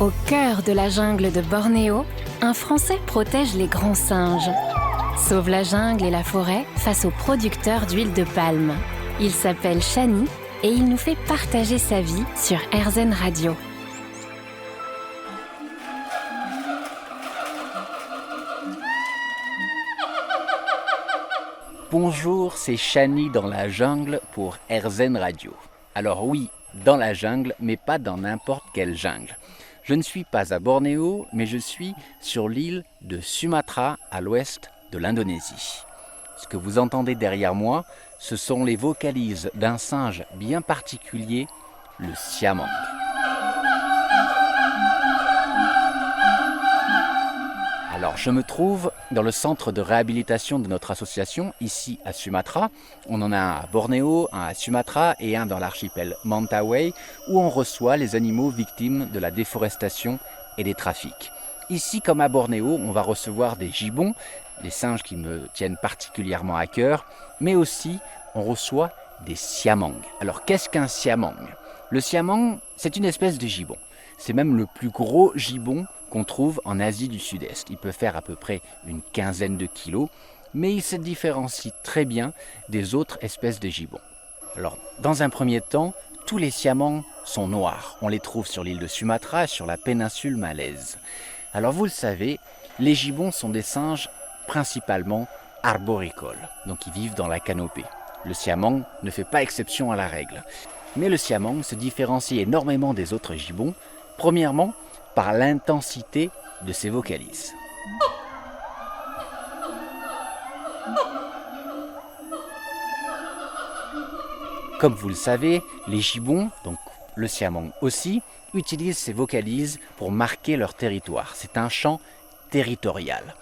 Au cœur de la jungle de Bornéo, un Français protège les grands singes. Sauve la jungle et la forêt face aux producteurs d'huile de palme. Il s'appelle Chani et il nous fait partager sa vie sur RZN Radio. Bonjour, c'est Chani dans la jungle pour RZN Radio. Alors oui, dans la jungle, mais pas dans n'importe quelle jungle. Je ne suis pas à Bornéo, mais je suis sur l'île de Sumatra, à l'ouest de l'Indonésie. Ce que vous entendez derrière moi, ce sont les vocalises d'un singe bien particulier, le siamang. Alors, je me trouve dans le centre de réhabilitation de notre association, ici à Sumatra. On en a un à Bornéo, un à Sumatra et un dans l'archipel Mentawai, où on reçoit les animaux victimes de la déforestation et des trafics. Ici, comme à Bornéo, on va recevoir des gibbons, les singes qui me tiennent particulièrement à cœur, mais aussi on reçoit des siamangs. Alors, qu'est-ce qu'un siamang ? Le siamang, c'est une espèce de gibbon. C'est même le plus gros gibbon qu'on trouve en Asie du Sud-Est. Il peut faire à peu près une quinzaine de kilos, mais il se différencie très bien des autres espèces de gibbons. Alors, dans un premier temps, tous les siamangs sont noirs. On les trouve sur l'île de Sumatra et sur la péninsule malaise. Alors, vous le savez, les gibbons sont des singes principalement arboricoles, donc ils vivent dans la canopée. Le siamang ne fait pas exception à la règle. Mais le siamang se différencie énormément des autres gibbons, premièrement par l'intensité de ses vocalises. Comme vous le savez, les gibbons, donc le siamang aussi, utilisent ces vocalises pour marquer leur territoire. C'est un chant territorial.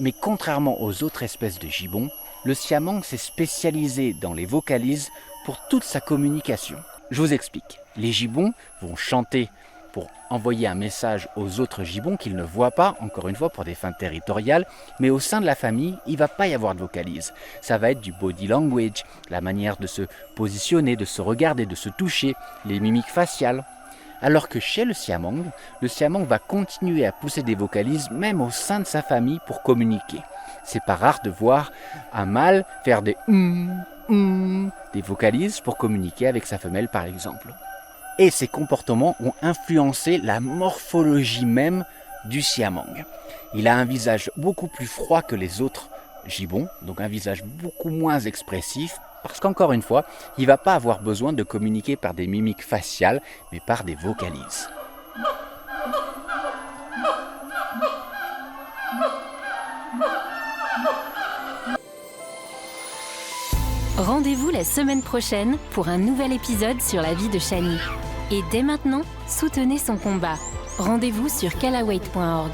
Mais contrairement aux autres espèces de gibbons, le siamang s'est spécialisé dans les vocalises pour toute sa communication. Je vous explique. Les gibbons vont chanter pour envoyer un message aux autres gibbons qu'ils ne voient pas, encore une fois pour des fins territoriales, mais au sein de la famille, il ne va pas y avoir de vocalises. Ça va être du body language, la manière de se positionner, de se regarder, de se toucher, les mimiques faciales. Alors que chez le siamang va continuer à pousser des vocalises même au sein de sa famille pour communiquer. C'est pas rare de voir un mâle faire des des vocalises pour communiquer avec sa femelle par exemple. Et ces comportements ont influencé la morphologie même du siamang. Il a un visage beaucoup plus froid que les autres gibbons, donc un visage beaucoup moins expressif, parce qu'encore une fois, il ne va pas avoir besoin de communiquer par des mimiques faciales, mais par des vocalises. Rendez-vous la semaine prochaine pour un nouvel épisode sur la vie de Chani. Et dès maintenant, soutenez son combat. Rendez-vous sur kalawait.org.